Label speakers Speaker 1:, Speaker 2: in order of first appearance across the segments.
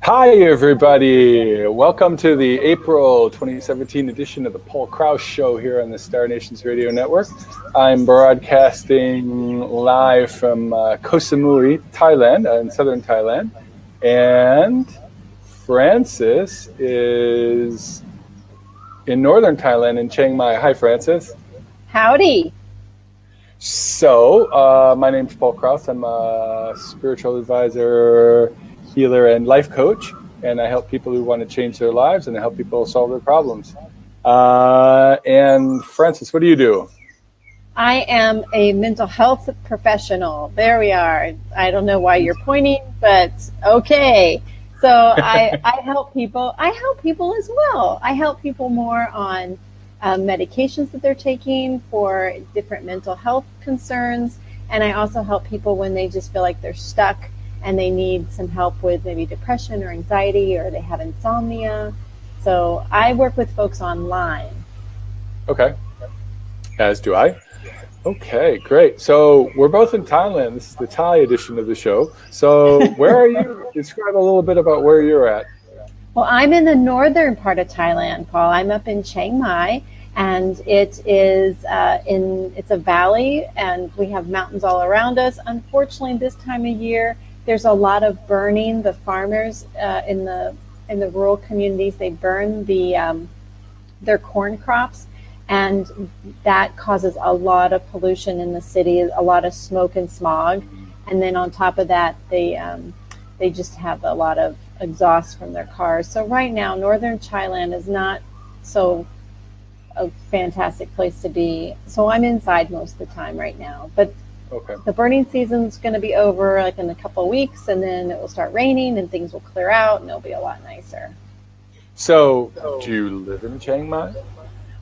Speaker 1: Hi, everybody. Welcome to the April 2017 edition of the Paul Crouse Show here on the Star Nations Radio Network. I'm broadcasting live from Koh Samui, Thailand, in southern Thailand. And Francis is in northern Thailand in Chiang Mai. Hi, Francis.
Speaker 2: Howdy.
Speaker 1: So, my name's Paul Crouse. I'm a spiritual advisor, healer, and life coach, and I help people who want to change their lives, and I help people solve their problems. And Francis, what do you do?
Speaker 2: I am a mental health professional. There we are. I don't know why you're pointing, but okay. So I help people. I help people as well. I help people more on medications that they're taking for different mental health concerns, and I also help people when they just feel like they're stuck and they need some help with maybe depression or anxiety, or they have insomnia. So I work with folks online.
Speaker 1: Okay. As do I. Okay, great. So we're both in Thailand. This is the Thai edition of the show. So where are you? Describe a little bit about where you're at.
Speaker 2: Well, I'm in the northern part of Thailand, Paul. I'm up in Chiang Mai, and it is it's a valley, and we have mountains all around us. Unfortunately, this time of year, there's a lot of burning. The farmers in the rural communities, they burn their corn crops, and that causes a lot of pollution in the city, a lot of smoke and smog. And then on top of that, they just have a lot of exhaust from their cars. So right now, northern Thailand is not so a fantastic place to be. So I'm inside most of the time right now. But
Speaker 1: okay,
Speaker 2: the burning season's going to be over like in a couple of weeks, and then it will start raining and things will clear out and it'll be a lot nicer.
Speaker 1: So do you live in Chiang Mai?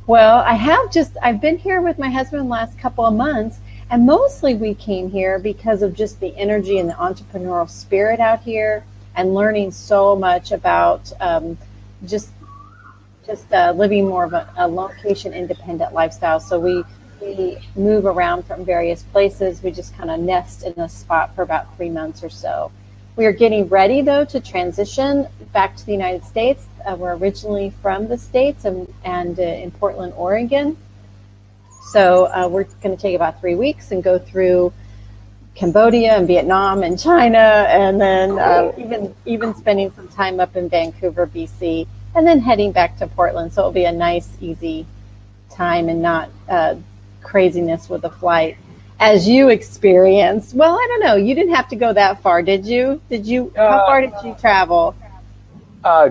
Speaker 2: Well, I've been here with my husband the last couple of months, and mostly we came here because of just the energy and the entrepreneurial spirit out here, and learning so much about just living more of a location independent lifestyle. So we move around from various places. We just kind of nest in a spot for about 3 months or so. We are getting ready, though, to transition back to the United States. We're originally from the States and in Portland, Oregon. So we're going to take about 3 weeks and go through Cambodia and Vietnam and China, and then even spending some time up in Vancouver, BC, and then heading back to Portland. So it'll be a nice, easy time and not craziness with the flight as you experienced. Well, I don't know. You didn't have to go that far, did you? How far did you travel?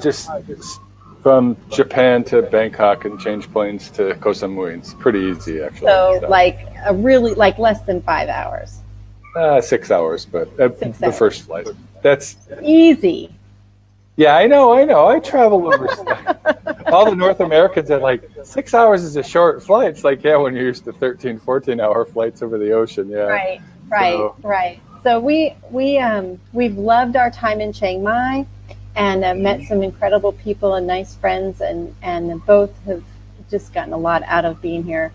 Speaker 1: Just from Japan to Bangkok and change planes to Koh Samui. It's pretty easy, actually.
Speaker 2: So like less than 5 hours.
Speaker 1: 6 hours, but the first flight. That's
Speaker 2: easy.
Speaker 1: Yeah, I know. I travel over all the North Americans are like, 6 hours is a short flight. It's like, yeah, when you're used to 13, 14-hour flights over the ocean. Yeah.
Speaker 2: Right. So we've loved our time in Chiang Mai, and met some incredible people and nice friends, and both have just gotten a lot out of being here.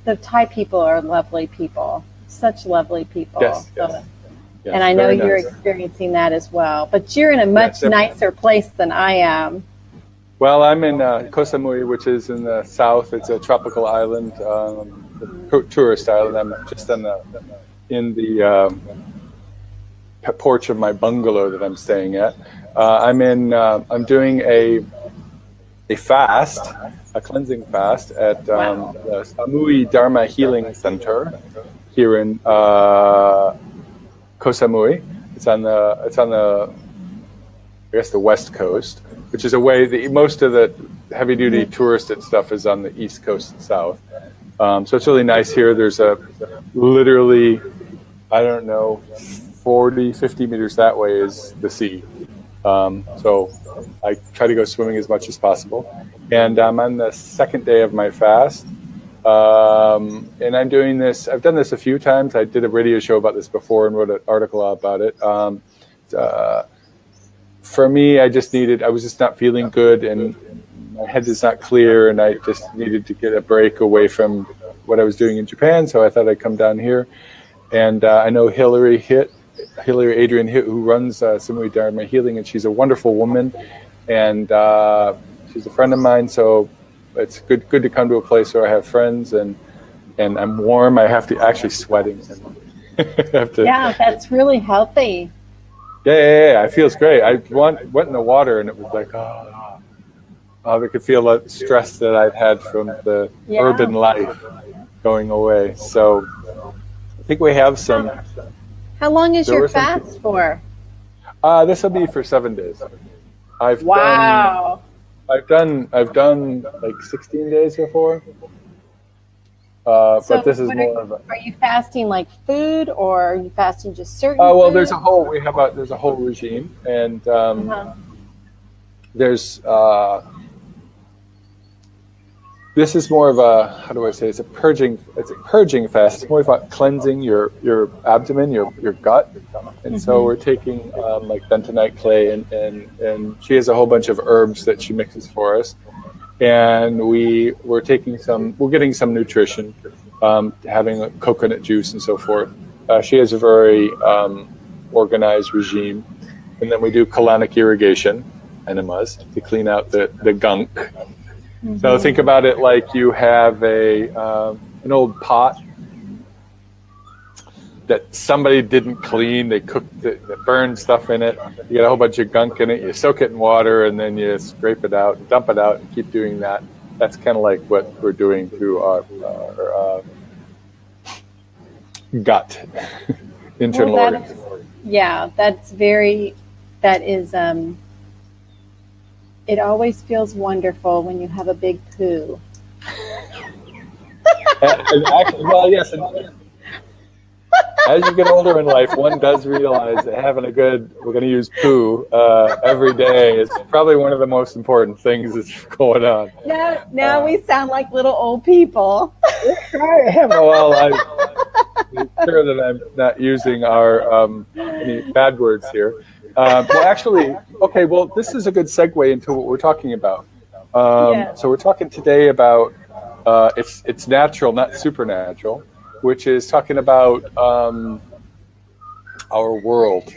Speaker 2: The Thai people are lovely people, such lovely people.
Speaker 1: Yes.
Speaker 2: Yes, and I know you're experiencing that as well, but you're in a much nicer place than I am.
Speaker 1: Well, I'm in Koh Samui, which is in the south. It's a tropical island, tourist island. I'm just in the porch of my bungalow that I'm staying at. I'm doing a fast, a cleansing fast at the Samui Dharma Healing Center here in Koh Samui. It's on the I guess the west coast, which is a way that most of the heavy duty touristed stuff is on the east coast and south. So it's really nice here. There's literally, I don't know, 40, 50 meters that way is the sea. So I try to go swimming as much as possible. And I'm on the second day of my fast. And I'm doing this, I've done this a few times. I did a radio show about this before and wrote an article about it. For me, I was just not feeling good, and my head is not clear, and I just needed to get a break away from what I was doing in Japan. So I thought I'd come down here. And I know Hillary hit Hillary Adrian, who runs Simui Dharma Healing, and she's a wonderful woman, and she's a friend of mine. So it's good to come to a place where I have friends, and I'm warm. I have to actually sweating.
Speaker 2: Yeah, that's really healthy.
Speaker 1: Yeah. It feels great. I went in the water, and it was like, I could feel the stress that I'd had from the urban life going away. So I think we have some.
Speaker 2: How long is your fast for?
Speaker 1: This will be for 7 days. I've done like 16 days before. But this is more of a.
Speaker 2: Are you fasting like food, or are you fasting just certain?
Speaker 1: Well, there's a whole regime, and there's this is more of a, how do I say, it's a purging fast. It's more about cleansing your abdomen, your gut, and so we're taking like bentonite clay, and she has a whole bunch of herbs that she mixes for us. And we're getting some nutrition, having a coconut juice and so forth. She has a very organized regime, and then we do colonic irrigation, enemas, to clean out the gunk. Mm-hmm. So think about it like you have an old pot that somebody didn't clean. They cooked it, they burned stuff in it. You get a whole bunch of gunk in it. You soak it in water, and then you scrape it out, dump it out, and keep doing that. That's kind of like what we're doing through our gut, internal organs.
Speaker 2: That is. It always feels wonderful when you have a big poo.
Speaker 1: and actually, well, yes. As you get older in life, one does realize that having we're going to use poo every day is probably one of the most important things that's going on.
Speaker 2: Now we sound like little old people.
Speaker 1: I am. Well, I'm sure that I'm not using any bad words here. This is a good segue into what we're talking about. So we're talking today about it's natural, not supernatural, which is talking about our world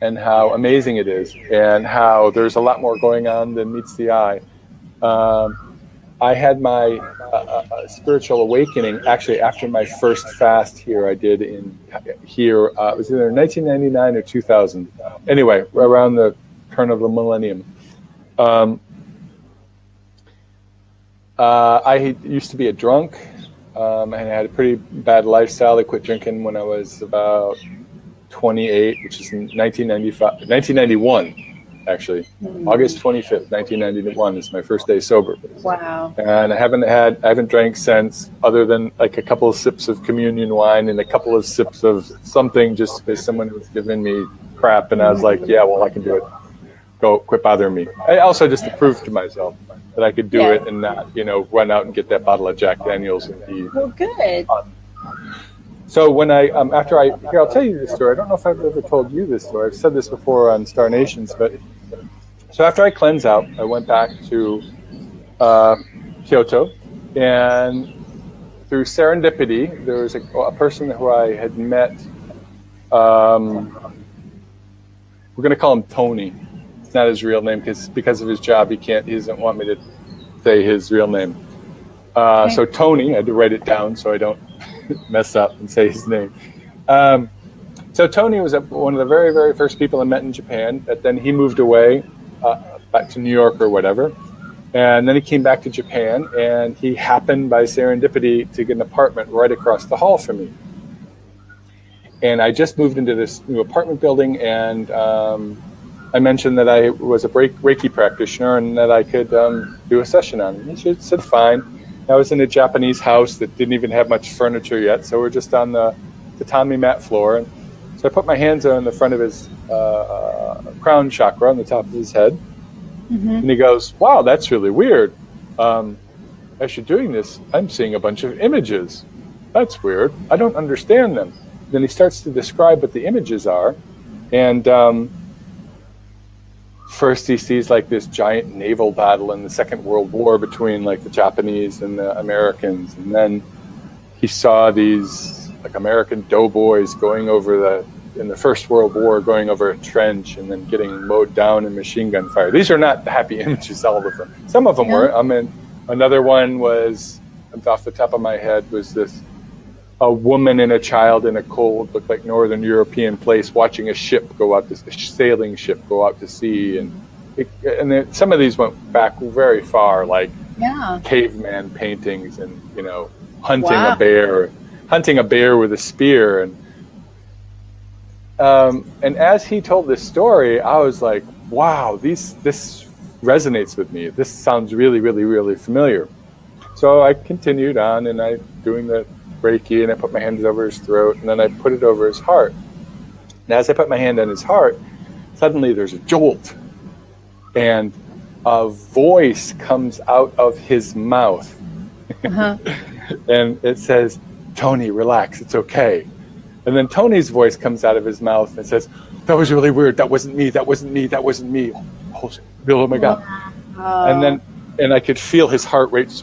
Speaker 1: and how amazing it is, and how there's a lot more going on than meets the eye. I had my spiritual awakening actually after my first fast here. I did it was either 1999 or 2000. Anyway, around the turn of the millennium. I used to be a drunk. And I had a pretty bad lifestyle. I quit drinking when I was about 28, which is in 1991, actually. August 25th, 1991 is my first day sober.
Speaker 2: Wow.
Speaker 1: And I haven't drank since, other than like a couple of sips of communion wine and a couple of sips of something, just because someone was giving me crap, and I was like, yeah, well, I can do it. Go, quit bothering me. I also just to prove to myself that I could do it and not, run out and get that bottle of Jack Daniels and be.
Speaker 2: Well, good.
Speaker 1: So when I'll tell you this story. I don't know if I've ever told you this story. I've said this before on Star Nations, but so after I cleanse out, I went back to Kyoto, and through serendipity, there was a person who I had met. We're going to call him Tony. It's not his real name because of his job. He doesn't want me to say his real name. So Tony, I had to write it down so I don't mess up and say his name. So Tony was one of the very, very first people I met in Japan. But then he moved away back to New York or whatever. And then he came back to Japan, and he happened by serendipity to get an apartment right across the hall from me. And I just moved into this new apartment building, and I mentioned that I was a Reiki practitioner and that I could do a session on it. He said, fine. I was in a Japanese house that didn't even have much furniture yet, so we're just on the tatami mat floor. And so I put my hands on the front of his crown chakra on the top of his head. Mm-hmm. And he goes, wow, that's really weird. As you're doing this, I'm seeing a bunch of images. That's weird. I don't understand them. Then he starts to describe what the images are. And first he sees like this giant naval battle in the Second World War between like the Japanese and the Americans. And then he saw these like American doughboys going over in the First World War going over a trench and then getting mowed down in machine gun fire. These are not happy images, all of them. Some of them were. I mean, another one was, off the top of my head, was a woman and a child in a cold, looked like Northern European place, watching a sailing ship go out to sea. And some of these went back very far, like caveman paintings and, hunting a bear with a spear. And as he told this story, I was like, wow, this resonates with me. This sounds really, really, really familiar. So I continued on, and I doing the Reiki, and I put my hands over his throat, and then I put it over his heart. And as I put my hand on his heart, suddenly there's a jolt, and a voice comes out of his mouth. And it says, "Tony, relax, it's okay." And then Tony's voice comes out of his mouth and says, "That was really weird. That wasn't me. That wasn't me. That wasn't me." Oh my God. And I could feel his heart rate.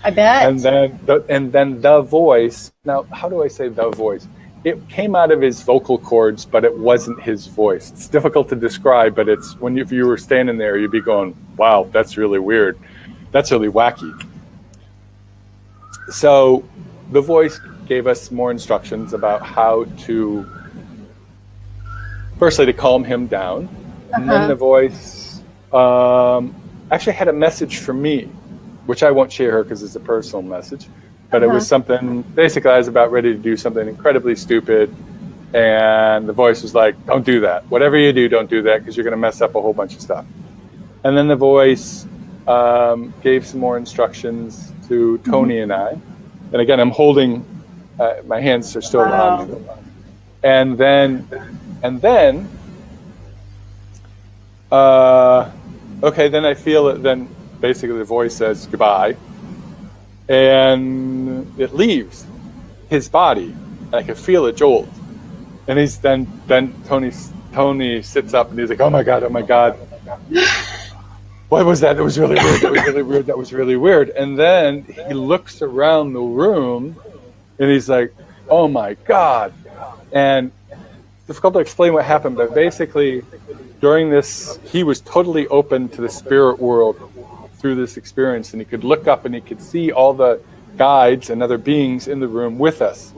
Speaker 2: I bet.
Speaker 1: And then the voice. Now, how do I say the voice? It came out of his vocal cords, but it wasn't his voice. It's difficult to describe, but it's if you were standing there, you'd be going, "Wow, that's really weird. That's really wacky." So the voice gave us more instructions about how to, firstly, to calm him down. And then the voice actually had a message for me, which I won't share because it's a personal message. But it was something, basically I was about ready to do something incredibly stupid. And the voice was like, "Don't do that. Whatever you do, don't do that because you're going to mess up a whole bunch of stuff." And then the voice gave some more instructions to Tony and I. And again, I'm holding, my hands are still on me. And then, then I feel it. Then basically the voice says goodbye, and it leaves his body. And I can feel it jolt. And he's then Tony sits up and he's like, "Oh my God, oh my God. What was that? That was really weird. That was really weird. That was really weird." And then he looks around the room and he's like, "Oh my God." And it's difficult to explain what happened, but basically during this, he was totally open to the spirit world through this experience. And he could look up and he could see all the guides and other beings in the room with us.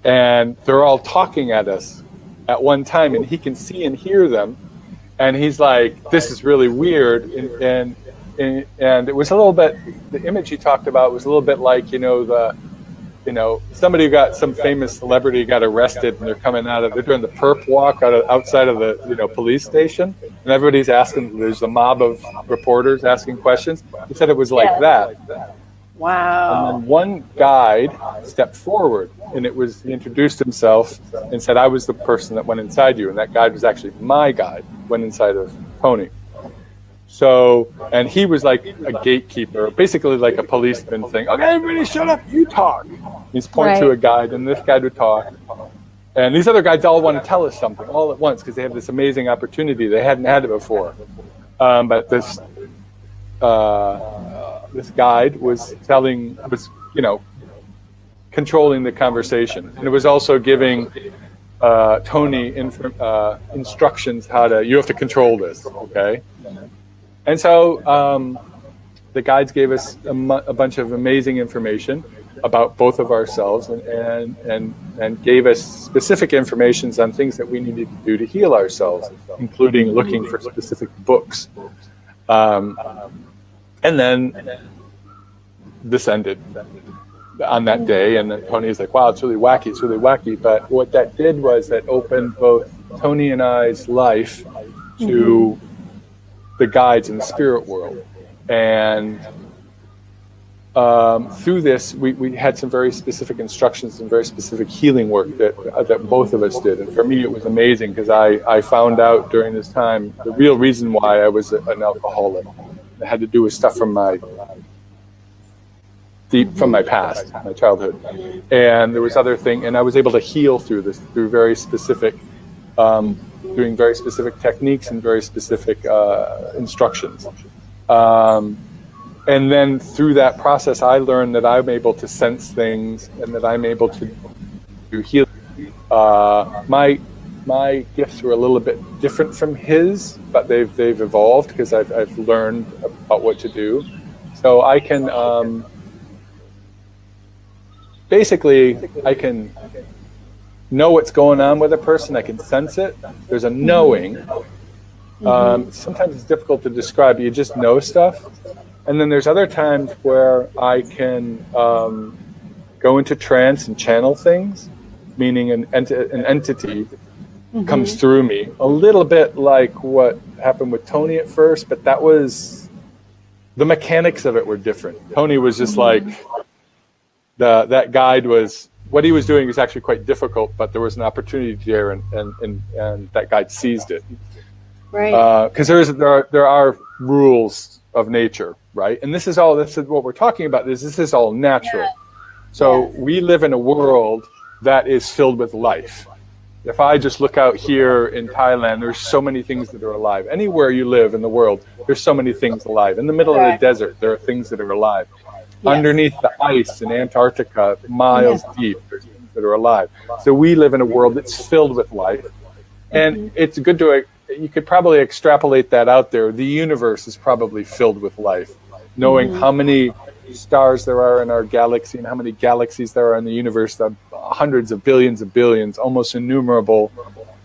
Speaker 1: And they're all talking at us at one time, and he can see and hear them. And he's like, "This is really weird." And it was a little bit, the image he talked about was a little bit like, somebody some famous celebrity got arrested and they're doing the perp walk outside of the police station. And everybody's asking, there's a mob of reporters asking questions. He said it was like that.
Speaker 2: Wow.
Speaker 1: And then one guide stepped forward, and he introduced himself and said, "I was the person that went inside you." And that guide was actually my guide, went inside of Tony. So, and he was like a gatekeeper, basically like a policeman thing. "Okay, everybody shut up, you talk." He's pointing to a guide, and this guide would talk. And these other guides all want to tell us something all at once because they have this amazing opportunity. They hadn't had it before. But this guide was controlling the conversation. And it was also giving Tony instructions you have to control this, okay? And so the guides gave us a bunch of amazing information about both of ourselves and gave us specific information on things that we needed to do to heal ourselves, including looking for specific books. And then this ended on that day, and then Tony's like, "Wow, it's really wacky." But what that did was that opened both Tony and I's life to the guides in the spirit world. And through this, we had some very specific instructions and very specific healing work that both of us did. And for me, it was amazing because I found out during this time the real reason why I was an alcoholic. It had to do with stuff from my past, my childhood. And there was other thing, and I was able to heal through this, through very specific, doing very specific techniques and very specific instructions. And then through that process, I learned that I'm able to sense things and that I'm able to heal My gifts were a little bit different from his, but they've evolved because I've learned about what to do. So I can basically I can know what's going on with a person. I can sense it. There's a knowing. Sometimes it's difficult to describe. You just know stuff. And then there's other times where I can go into trance and channel things, meaning an entity comes through me. A little bit like what happened with Tony at first, but that was, the mechanics of it were different. Tony was just like, that guide was, what he was doing was actually quite difficult, but there was an opportunity there, and that guide seized it.
Speaker 2: Right.
Speaker 1: Because there are rules of nature, right? And this is what we're talking about. This is all natural. Yeah. So we live in a world that is filled with life. If I just look out here in Thailand, there's so many things that are alive. Anywhere you live in the world, there's so many things alive. In the middle of the desert, there are things that are alive. Yes. Underneath the ice in Antarctica, miles deep, there's things that are alive. So we live in a world that's filled with life. And it's good to, you could probably extrapolate that out there. The universe is probably filled with life. Knowing how many stars there are in our galaxy and how many galaxies there are in the universe, the hundreds of billions, almost innumerable.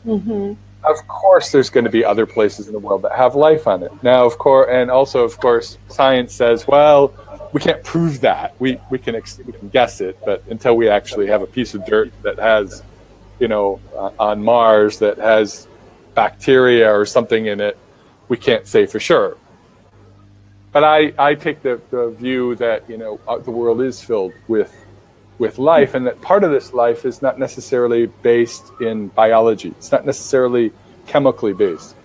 Speaker 1: Of course, there's going to be other places in the world that have life on it. Now, of course, and also, of course, science says, well, we can't prove that. We can guess it, but until we actually have a piece of dirt that has, on Mars that has bacteria or something in it, we can't say for sure. But I take the view that the world is filled with life, and that part of this life is not necessarily based in biology. It's not necessarily chemically based.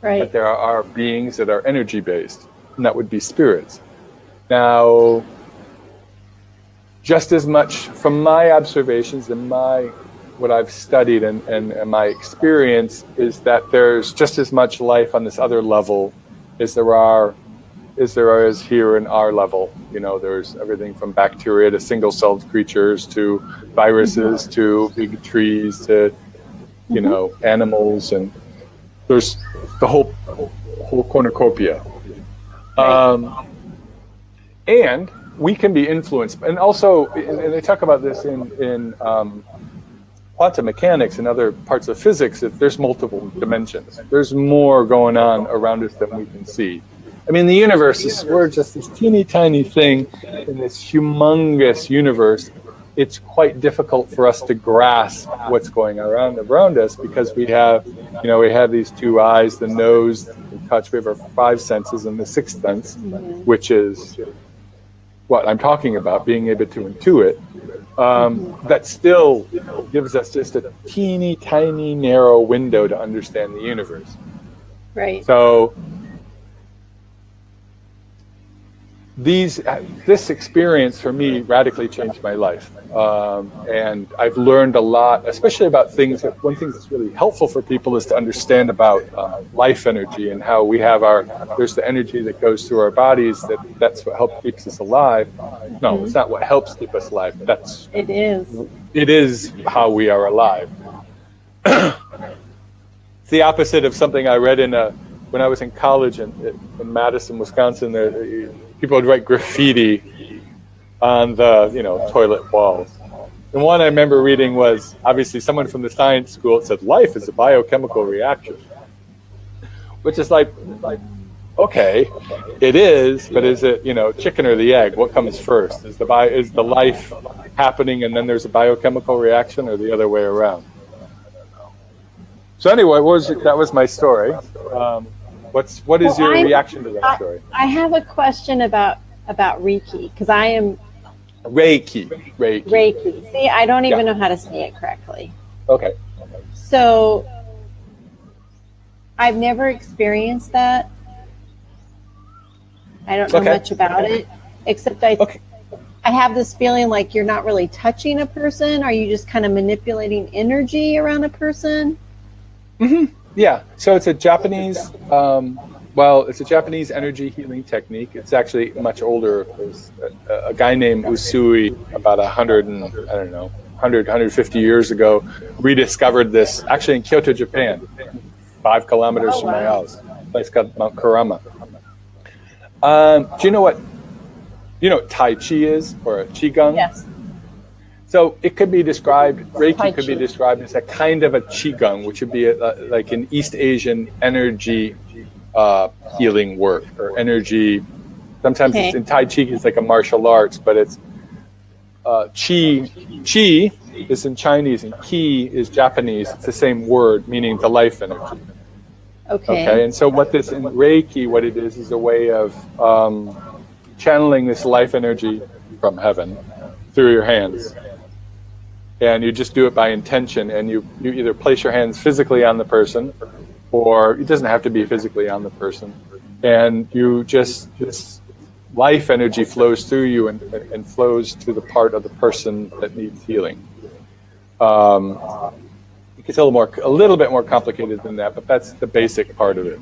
Speaker 1: Right. But there are beings that are energy based, and that would be spirits. Now, just as much from my observations and what I've studied and my experience is that there's just as much life on this other level as there is here in our level. There's everything from bacteria to single-celled creatures to viruses to big trees to animals, and there's the whole cornucopia. And we can be influenced, and also, and they talk about this in quantum mechanics and other parts of physics, that there's multiple dimensions. There's more going on around us than we can see. I mean, the universe we're just this teeny tiny thing in this humongous universe. It's quite difficult for us to grasp what's going on around us because we have these two eyes, the nose, the touch. We have our five senses, and the sixth sense, which is what I'm talking about, being able to intuit. That still gives us just a teeny tiny narrow window to understand the universe. Right. So this experience for me radically changed my life, and I've learned a lot, especially about things. One thing that's really helpful for people is to understand about life energy and how we have there's the energy that goes through our bodies. That's what helps keeps us alive. No, it's not what helps keep us alive. It is how we are alive. It's the opposite of something I read when I was in college in Madison, Wisconsin. People would write graffiti on the toilet walls. And one I remember reading was obviously someone from the science school. It said, "Life is a biochemical reaction," which is like, okay, it is, but is it chicken or the egg? What comes first? Is the life happening and then there's a biochemical reaction, or the other way around? So anyway, that was my story. What is your reaction to that story?
Speaker 2: I have a question about Reiki, because I am
Speaker 1: Reiki.
Speaker 2: See, I don't even know how to say it correctly.
Speaker 1: Okay.
Speaker 2: So I've never experienced that. I don't know much about it, except I have this feeling like you're not really touching a person. Are you just kind of manipulating energy around a person?
Speaker 1: Yeah, so it's a Japanese, it's a Japanese energy healing technique. It's actually much older. There's a guy named Usui, about 150 years ago, rediscovered this, actually in Kyoto, Japan, 5 kilometers from my house, a place called Mount Kurama. Do you know what Tai Chi is, or a Qigong?
Speaker 2: Yes.
Speaker 1: So it could be described, Reiki
Speaker 2: Tai
Speaker 1: could be
Speaker 2: Chi.
Speaker 1: described as a kind of a Qigong, which would be like an East Asian energy healing work, or energy. Sometimes
Speaker 2: Okay.
Speaker 1: it's in Tai Chi, it's like a martial arts, but it's Qi. Qi is in Chinese and Ki is Japanese. It's the same word, meaning the life energy. Okay, and so what this in Reiki, what it is a way of channeling this life energy from heaven through your hands. And you just do it by intention, and you either place your hands physically on the person, or it doesn't have to be physically on the person. And you just, this life energy flows through you and flows to the part of the person that needs healing. It gets a little bit more complicated than that, but that's the basic part of it.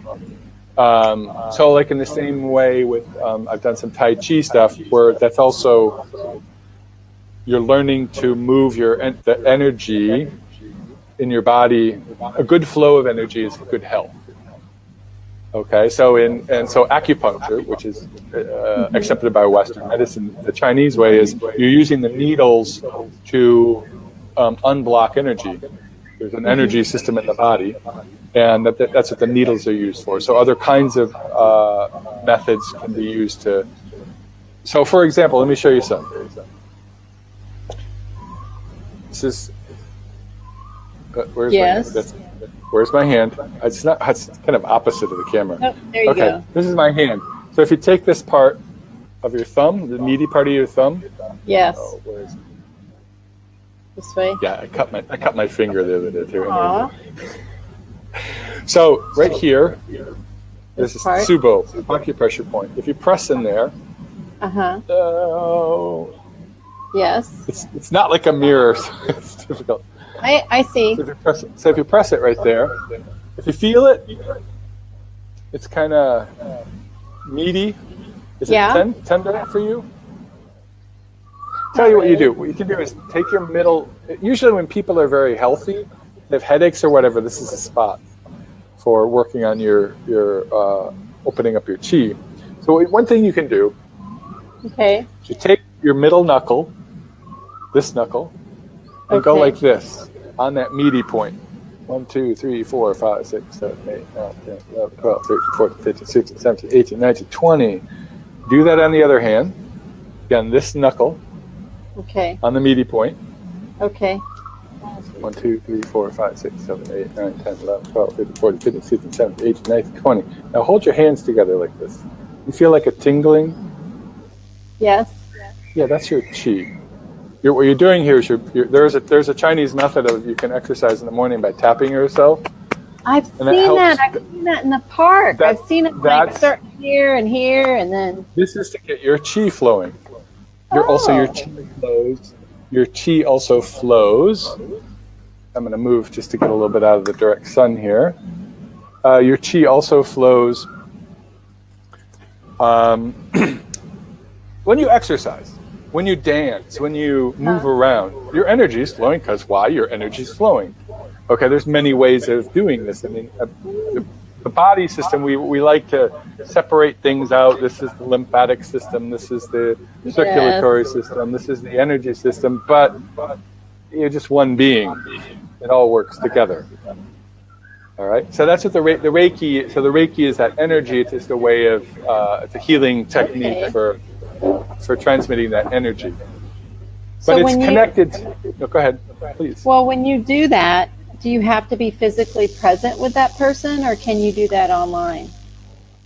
Speaker 1: So like in the same way with, I've done some Tai Chi stuff where that's also, you're learning to move the energy in your body. A good flow of energy is good health. Okay, so so acupuncture, which is accepted by Western medicine, the Chinese way is you're using the needles to unblock energy. There's an energy system in the body, and that's what the needles are used for. So other kinds of methods can be used to. So, for example, let me show you some. This is. Where's
Speaker 2: Yes.
Speaker 1: my hand? Where's my hand? It's kind of opposite of the camera.
Speaker 2: Oh, there you go.
Speaker 1: This is my hand. So if you take this part of your thumb, the meaty part of your thumb.
Speaker 2: Yes.
Speaker 1: Oh, where is it?
Speaker 2: This way.
Speaker 1: Yeah, I cut my finger the other day too.
Speaker 2: Aw.
Speaker 1: So right here, this is
Speaker 2: part?
Speaker 1: Tsubo, acupressure point. If you press in there,
Speaker 2: Yes.
Speaker 1: it's not like a mirror, so it's difficult.
Speaker 2: I see.
Speaker 1: So if you press it right there, if you feel it, it's kind of meaty. Is it tender for you? Tell you what you do. What you can do is take your middle. Usually when people are very healthy, they have headaches or whatever, this is a spot for working on your opening up your chi. So one thing you can do, is you take your middle knuckle, this knuckle, and go like this on that meaty point. 1, 2, 3, 4, 5, 6, 7, 8, 9, 10, 11, 12, 13, 14, 15, 16, 17, 18, 19, 20. Do that on the other hand. Again, this knuckle. On the meaty point. 1, 2, 3, 4, 5, 6, 7, 8, 9, 10, 11, 12, 13, 14, 15, 16, 17, 18, 19, 20. Now hold your hands together like this. You feel like a tingling?
Speaker 2: Yes.
Speaker 1: Yeah, that's your chi. What you're doing here is there's a Chinese method of you can exercise in the morning by tapping yourself.
Speaker 2: I've seen that. I've seen that in the park. I've seen it like start here and here, and then.
Speaker 1: This is to get your chi flowing. Also, your chi flows. Your chi also flows. I'm going to move just to get a little bit out of the direct sun here. Your chi also flows when you exercise, when you dance, when you move around. Your energy is flowing because why? Your energy is flowing. Okay, there's many ways of doing this. I mean, the body system, we like to separate things out. This is the lymphatic system. This is the circulatory system. This is the energy system. But you're just one being. It all works together. All right. So that's what the Reiki. So the Reiki is that energy. It's just a way of it's a healing technique for transmitting that energy. But it's connected. No, go ahead, please.
Speaker 2: Well, when you do that, do you have to be physically present with that person, or can you do that online?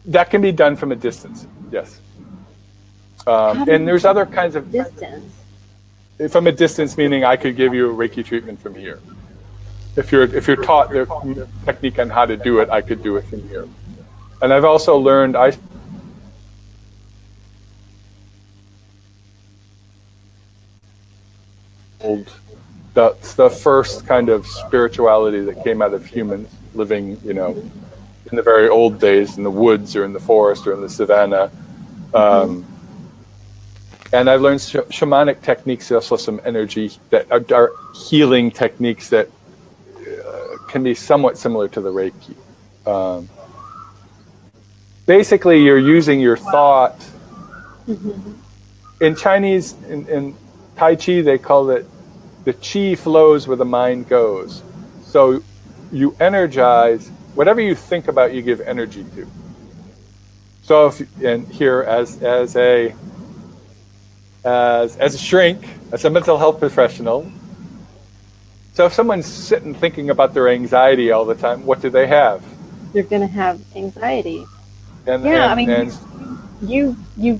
Speaker 1: That can be done from a distance, yes. And there's other kinds of...
Speaker 2: Distance?
Speaker 1: From a distance, meaning I could give you a Reiki treatment from here. If you're taught the technique on how to do it, I could do it from here. And I've also learned... That's the first kind of spirituality that came out of humans living, in the very old days in the woods or in the forest or in the savannah. And I've learned shamanic techniques, also some energy that are healing techniques that can be somewhat similar to the Reiki. Basically, you're using your thought.
Speaker 2: Mm-hmm.
Speaker 1: In Chinese, in Tai Chi, they call it the chi flows where the mind goes. So you energize, whatever you think about, you give energy to. So if, and here as a shrink, as a mental health professional, so if someone's sitting thinking about their anxiety all the time, what do they have?
Speaker 2: You're going to have anxiety.
Speaker 1: And
Speaker 2: you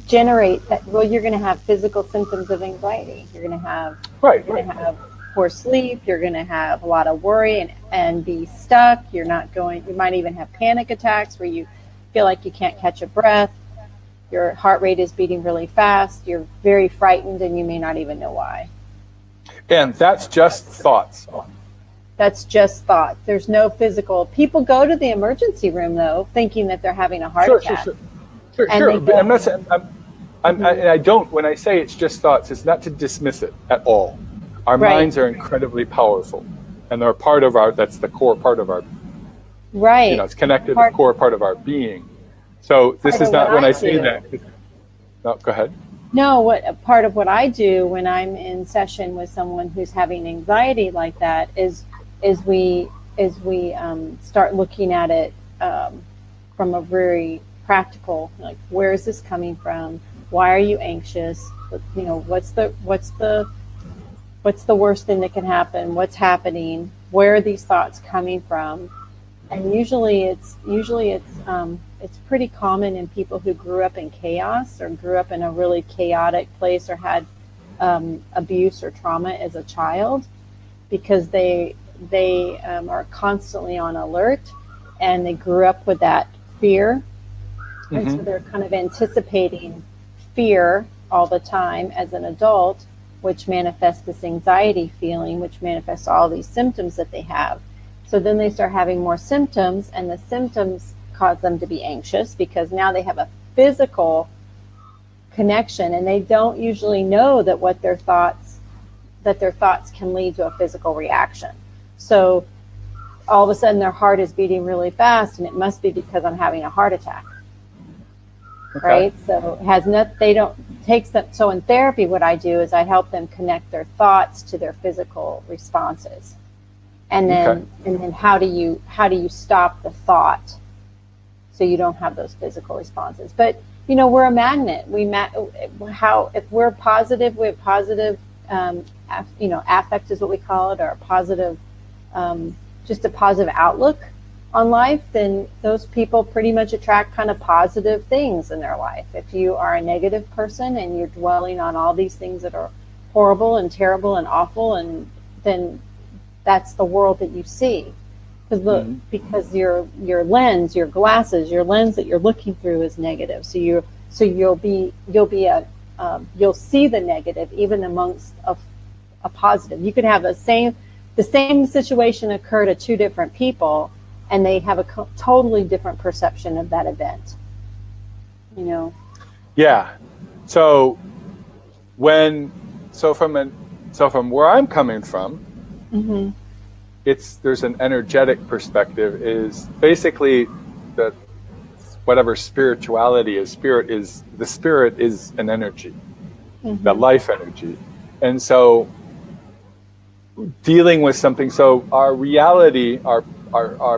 Speaker 2: generate that. Well, you're going to have physical symptoms of anxiety. You're going to have have poor sleep. You're going to have a lot of worry and be stuck. You might even have panic attacks where you feel like you can't catch a breath. Your heart rate is beating really fast. You're very frightened, and you may not even know why.
Speaker 1: And that's just thoughts.
Speaker 2: That's just thought. There's no physical. People go to the emergency room, though, thinking that they're having a heart attack.
Speaker 1: Sure. But I'm not saying, I don't, when I say it's just thoughts, it's not to dismiss it at all. Our minds are incredibly powerful, and they're part of that's the core part of our, it's connected to the core part of our being. So this is not when I say that. No, go ahead.
Speaker 2: No, part of what I do when I'm in session with someone who's having anxiety like that is we start looking at it from a very practical, like, where is this coming from? Why are you anxious? What's the worst thing that can happen? What's happening? Where are these thoughts coming from? And usually it's pretty common in people who grew up in chaos or grew up in a really chaotic place or had abuse or trauma as a child, because they are constantly on alert, and they grew up with that fear. And so they're kind of anticipating fear all the time as an adult, which manifests this anxiety feeling, which manifests all these symptoms that they have. So then they start having more symptoms, and the symptoms cause them to be anxious because now they have a physical connection, and they don't usually know that their thoughts can lead to a physical reaction. So all of a sudden their heart is beating really fast, and it must be because I'm having a heart attack. Okay. Right? So it has so in therapy, what I do is I help them connect their thoughts to their physical responses. And then how do you stop the thought so you don't have those physical responses? But we're a magnet. If we're positive, we have positive affect is what we call it, or a positive, just a positive outlook on life, then those people pretty much attract kind of positive things in their life. If you are a negative person and you're dwelling on all these things that are horrible and terrible and awful, and then that's the world that you see. Because your lens, your glasses, your lens that you're looking through is negative. So you'll see the negative even amongst a positive. You could have the same situation occur to two different people, and they have a totally different perception of that event.
Speaker 1: Yeah. So from where I'm coming from, there's an energetic perspective. Is basically that whatever spirituality is, the spirit is an energy, the life energy, and so dealing with something. So our reality, our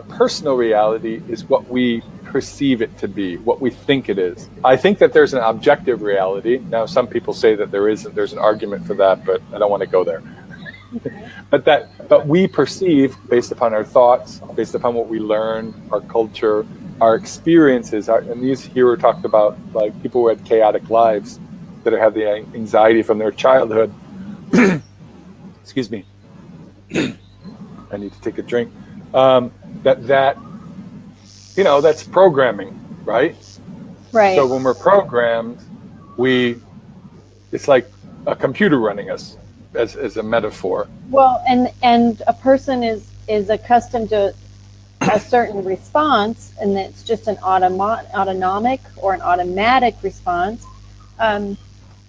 Speaker 1: personal reality, is what we perceive it to be, what we think it is. I think that there's an objective reality. Now, some people say that there isn't. There's an argument for that, but I don't want to go there. But we perceive based upon our thoughts, based upon what we learn, our culture, our experiences. And these here were talked about, like people who had chaotic lives that have the anxiety from their childhood. Excuse me. I need to take a drink. That's programming, right? Right. So when we're programmed, it's like a computer running us, as a metaphor. Well,
Speaker 2: and a person is accustomed to a certain response, and it's just an autonomic or an automatic response.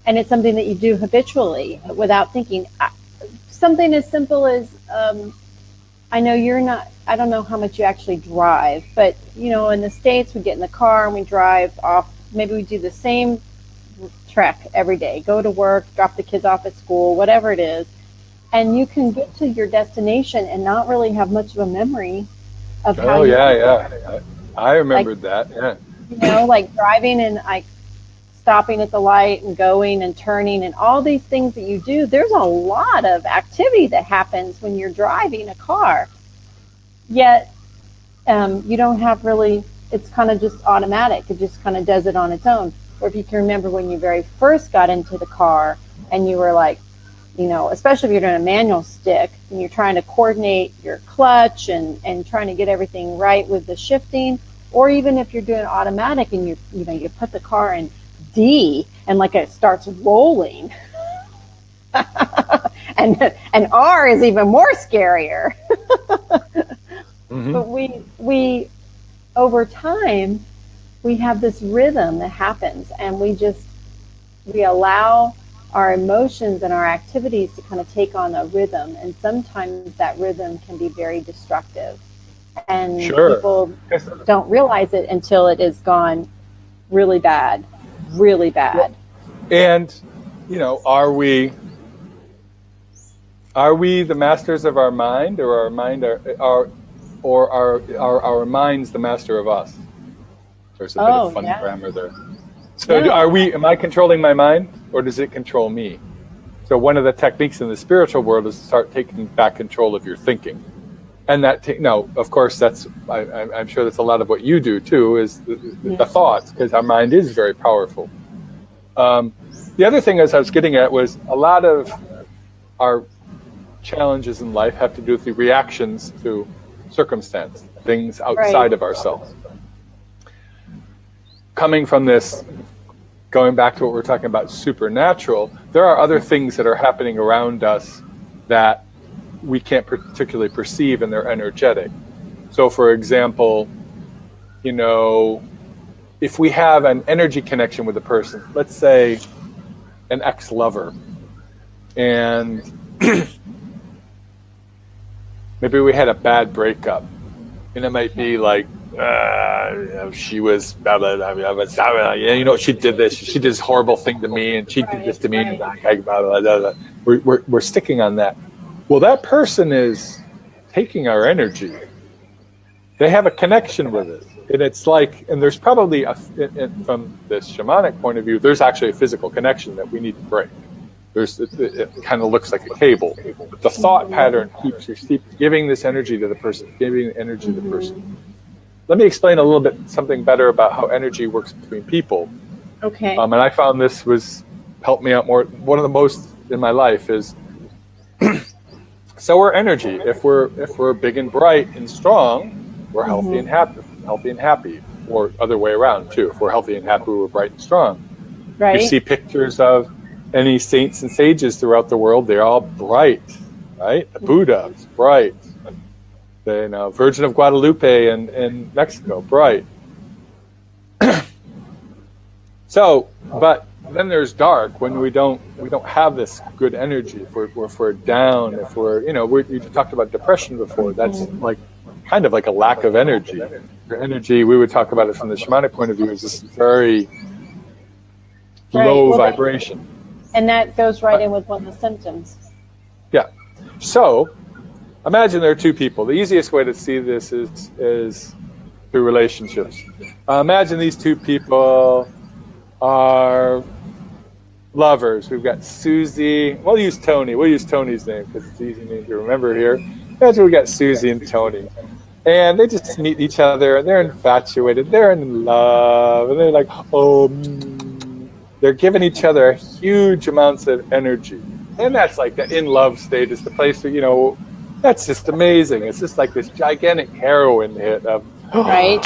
Speaker 2: and it's something that you do habitually without thinking. Something as simple as, I know you're not, I don't know how much you actually drive, but in the States, we get in the car and we drive off. Maybe we do the same trek every day, go to work, drop the kids off at school, whatever it is. And you can get to your destination and not really have much of a memory of how
Speaker 1: Oh, yeah. I remembered that. Yeah.
Speaker 2: Like driving and like stopping at the light and going and turning and all these things that you do. There's a lot of activity that happens when you're driving a car. Yet you don't have really, it's kind of just automatic. It just kind of does it on its own. Or if you can remember when you very first got into the car and you were like, especially if you're doing a manual stick and you're trying to coordinate your clutch and trying to get everything right with the shifting, or even if you're doing automatic and you put the car in D and like it starts rolling. and R is even more scarier.
Speaker 1: Mm-hmm.
Speaker 2: But we over time we have this rhythm that happens, and we allow our emotions and our activities to kind of take on a rhythm, and sometimes that rhythm can be very destructive. And people don't realize it until it is gone really bad, really bad.
Speaker 1: And, are we the masters of our mind, or our mind are our minds the master of us? There's a bit of fun grammar there. So am I controlling my mind, or does it control me? So one of the techniques in the spiritual world is to start taking back control of your thinking. And of course, I'm sure that's a lot of what you do too, is the thoughts, because our mind is very powerful. The other thing, as I was getting at, was a lot of our challenges in life have to do with the reactions to circumstance, things outside of ourselves. Coming from this, going back to what we're talking about, supernatural, there are other things that are happening around us that we can't particularly perceive, and they're energetic. So, for example, if we have an energy connection with a person, let's say an ex-lover, and maybe we had a bad breakup, and it might be like, she was, blah, blah, blah, blah, blah, she did this, she did this horrible thing to me, and she did this to me, and blah, blah, blah, blah. We're sticking on that. Well, that person is taking our energy. They have a connection with it. And it's like, and there's probably, from this shamanic point of view, there's actually a physical connection that we need to break. It kind of looks like a cable. But the thought pattern keeps giving this energy to the person, giving the energy to the person. Let me explain a little bit something better about how energy works between people.
Speaker 2: Okay.
Speaker 1: And I found this helped me out more. One of the most in my life is, so we're energy. If we're big and bright and strong, we're healthy and happy, or other way around too. If we're healthy and happy, we're bright and strong.
Speaker 2: Right.
Speaker 1: You see pictures of any saints and sages throughout the world; they're all bright, right? The Buddha is bright. The Virgin of Guadalupe in Mexico, bright. So, but then there's dark, when we don't have this good energy. If we're down, if you talked about depression before. That's like kind of like a lack of energy. Your energy, we would talk about it from the shamanic point of view, is this very low vibration.
Speaker 2: And that goes right in with one of the symptoms.
Speaker 1: Yeah. So imagine there are two people. The easiest way to see this is through relationships. Imagine these two people are lovers. We've got Susie. We'll use Tony. We'll use Tony's name because it's easy name to remember here. Imagine we got Susie and Tony. And they just meet each other, and they're infatuated. They're in love. And they're like, they're giving each other huge amounts of energy. And that's like the in-love state is the place where, that's just amazing. It's just like this gigantic heroin hit of,
Speaker 2: right.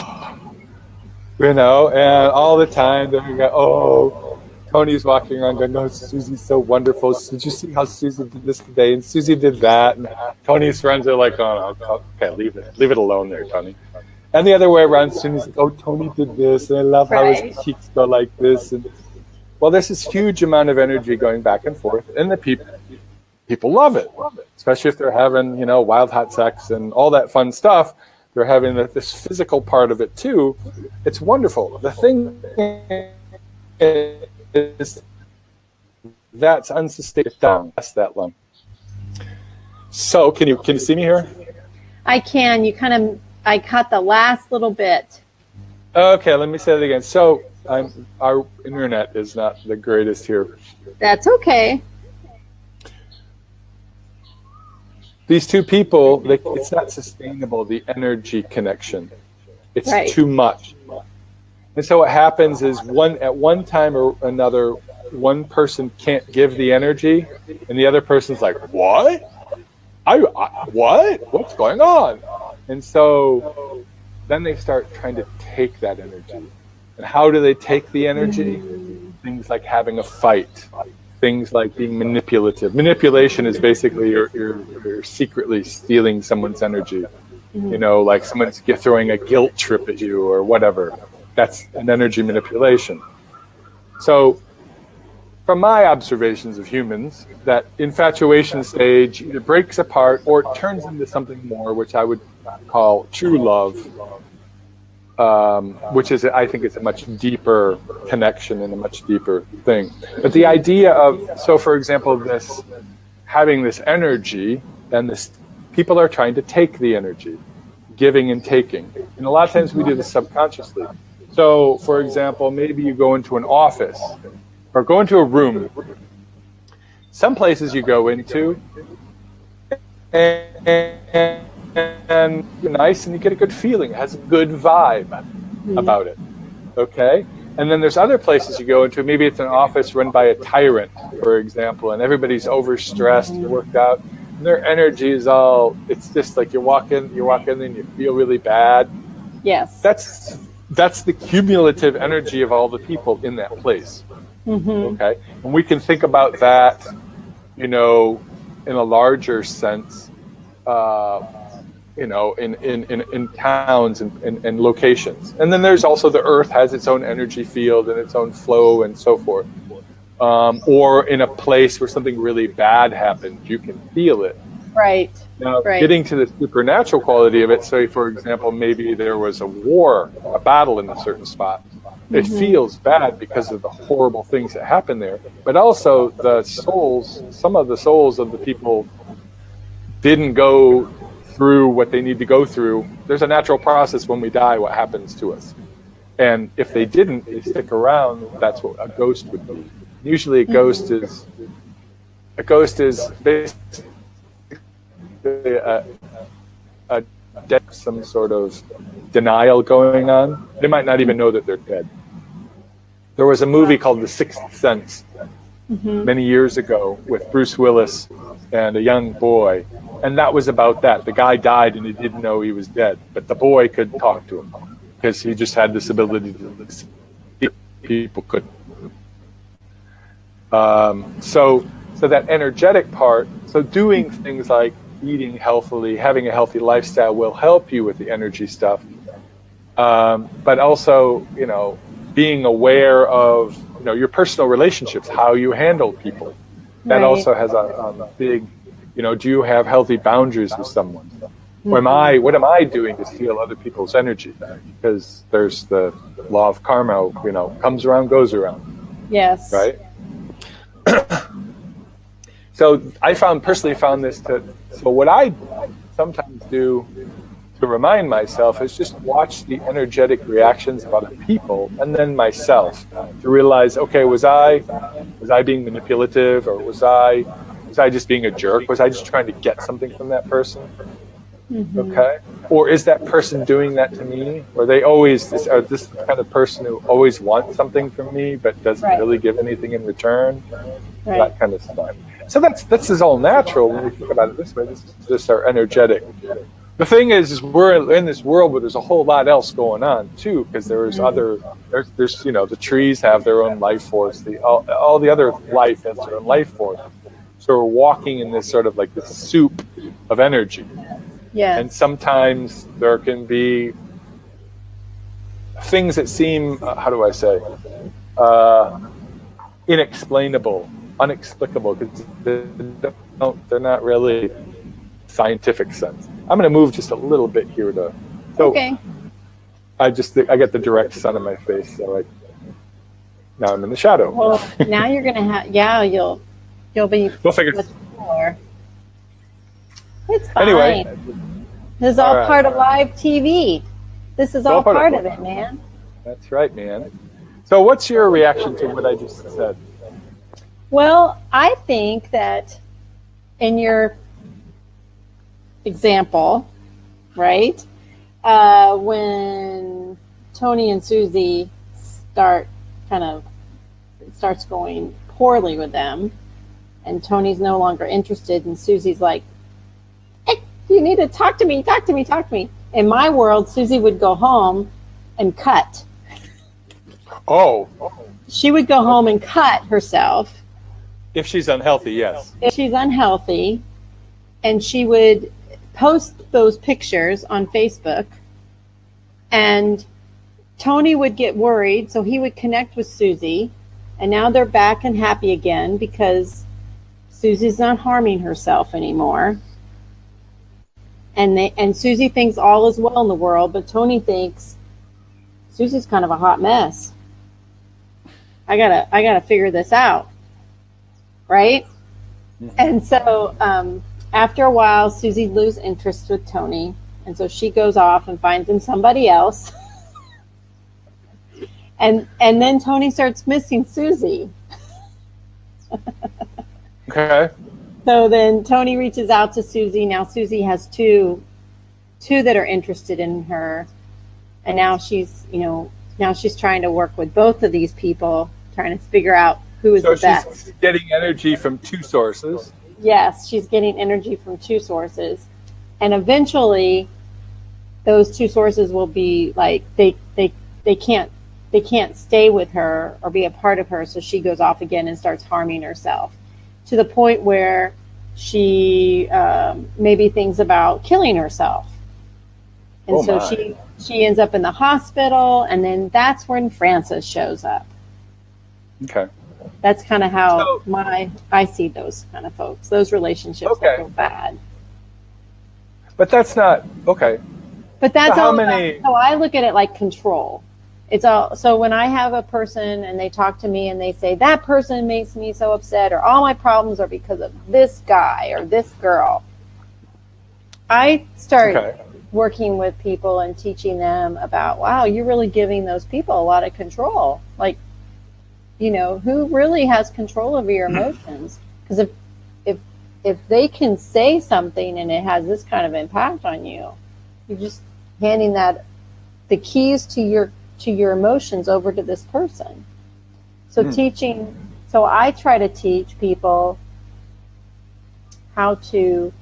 Speaker 1: And all the time they go, Tony's walking around going, "Oh, Susie's so wonderful. Did you see how Susie did this today? And Susie did that." And Tony's friends are like, "Oh, no, okay, leave it alone there, Tony." And the other way around, Susie's like, "Oh, Tony did this, and I love how his cheeks go like this." And Well, there's this huge amount of energy going back and forth, and the people love it, especially if they're having, wild hot sex and all that fun stuff. They're having this physical part of it too. It's wonderful. The thing is that's unsustainable. That's that long. So can you see me here?
Speaker 2: I can. I caught the last little bit.
Speaker 1: Okay, let me say it again. So our internet is not the greatest here.
Speaker 2: That's okay.
Speaker 1: These two people, it's not sustainable, the energy connection. It's
Speaker 2: right.
Speaker 1: Too much. And so what happens is at one time or another, one person can't give the energy, and the other person's like, what? What? What's going on? And so then they start trying to take that energy. And how do they take the energy? Things like having a fight. Things like being manipulative. Manipulation is basically you're secretly stealing someone's energy. Like someone's throwing a guilt trip at you or whatever. That's an energy manipulation. So from my observations of humans, that infatuation stage either breaks apart or it turns into something more, which I would call true love, which is, I think, it's a much deeper connection and a much deeper thing. But the idea of, so for example, having this energy, and people are trying to take the energy, giving and taking. And a lot of times we do this subconsciously. So, for example, maybe you go into an office or go into a room. Some places you go into and you're nice and you get a good feeling. It has a good vibe about it. Okay? And then there's other places you go into. Maybe it's an office run by a tyrant, for example, and everybody's overstressed and worked out. And their energy is it's just like you walk in and you feel really bad.
Speaker 2: Yes.
Speaker 1: That's the cumulative energy of all the people in that place. Okay? And we can think about that, in a larger sense, in towns and locations. And then there's also the earth has its own energy field and its own flow and so forth. Or in a place where something really bad happened, you can feel it.
Speaker 2: Right.
Speaker 1: Now, getting to the supernatural quality of it, say, for example, maybe there was a battle in a certain spot. It feels bad because of the horrible things that happen there. But also some of the souls of the people didn't go through what they need to go through. There's a natural process when we die, what happens to us. And if they didn't, they stick around, that's what a ghost would be. Usually a ghost is basically a death, some sort of denial going on. They might not even know that they're dead. There was a movie called The Sixth Sense many years ago with Bruce Willis and a young boy. And that was about that. The guy died and he didn't know he was dead, but the boy could talk to him because he just had this ability to see people couldn't. So that energetic part, so doing things like eating healthily, having a healthy lifestyle will help you with the energy stuff. But also, being aware of, your personal relationships, how you handle people. That also has a big, do you have healthy boundaries with someone? What am I doing to steal other people's energy? Because there's the law of karma, comes around, goes around.
Speaker 2: Yes.
Speaker 1: Right? So I personally found this so what I sometimes do to remind myself is just watch the energetic reactions of other people and then myself to realize, okay, was I being manipulative, or was I just being a jerk? Was I just trying to get something from that person? Okay? Or is that person doing that to me? Or this kind of person who always wants something from me but doesn't really give anything in return? That kind of stuff. So this is all natural when we think about it this way. This is just our energetic. The thing is we're in this world where there's a whole lot else going on too, because there's the trees have their own life force. All the other life has their own life force. So we're walking in this sort of like this soup of energy.
Speaker 2: Yeah.
Speaker 1: And sometimes there can be things that seem, how do I say, unexplicable, because they're not really scientific sense. I'm going to move just a little bit here to. So
Speaker 2: Okay.
Speaker 1: I get the direct sun in my face, so now I'm in the shadow.
Speaker 2: Well, now you're gonna have. Yeah, you'll be.
Speaker 1: We'll figure.
Speaker 2: much more. It's fine.
Speaker 1: Anyway,
Speaker 2: This is all
Speaker 1: right.
Speaker 2: part of live TV. This is all part of it, man.
Speaker 1: That's right, man. So what's your reaction to what I just said?
Speaker 2: Well, I think that in your example, right, when Tony and Susie starts going poorly with them, and Tony's no longer interested, and Susie's like, hey, you need to talk to me. In my world, Susie would go home and cut.
Speaker 1: Oh.
Speaker 2: She would go home and cut herself.
Speaker 1: If she's unhealthy, yes.
Speaker 2: If she's unhealthy, and she would post those pictures on Facebook, and Tony would get worried, so he would connect with Susie, and now they're back and happy again because Susie's not harming herself anymore. And Susie thinks all is well in the world, but Tony thinks Susie's kind of a hot mess. I gotta figure this out, right? Mm-hmm. And so after a while, Susie loses interest with Tony, and so she goes off and finds him somebody else. and then Tony starts missing Susie.
Speaker 1: Okay.
Speaker 2: So then Tony reaches out to Susie. Now Susie has two that are interested in her, and now she's trying to work with both of these people, trying to figure out who is the best. So
Speaker 1: she's getting energy from two sources.
Speaker 2: Yes, she's getting energy from two sources, and eventually, those two sources will be like they can't stay with her or be a part of her, so she goes off again and starts harming herself, to the point where she maybe thinks about killing herself. And so she ends up in the hospital, and then that's when Francis shows up.
Speaker 1: Okay.
Speaker 2: That's kind of how I see those kind of folks, those relationships that go bad.
Speaker 1: But that's not, okay.
Speaker 2: But that's how many... So I look at it like control. It's all, so when I have a person and they talk to me and they say, that person makes me so upset, or all my problems are because of this guy or this girl, I start working with people and teaching them about, wow, you're really giving those people a lot of control. Like, who really has control over your emotions? Because if they can say something and it has this kind of impact on you, you're just handing the keys to your emotions over to this person. So so I try to teach people how to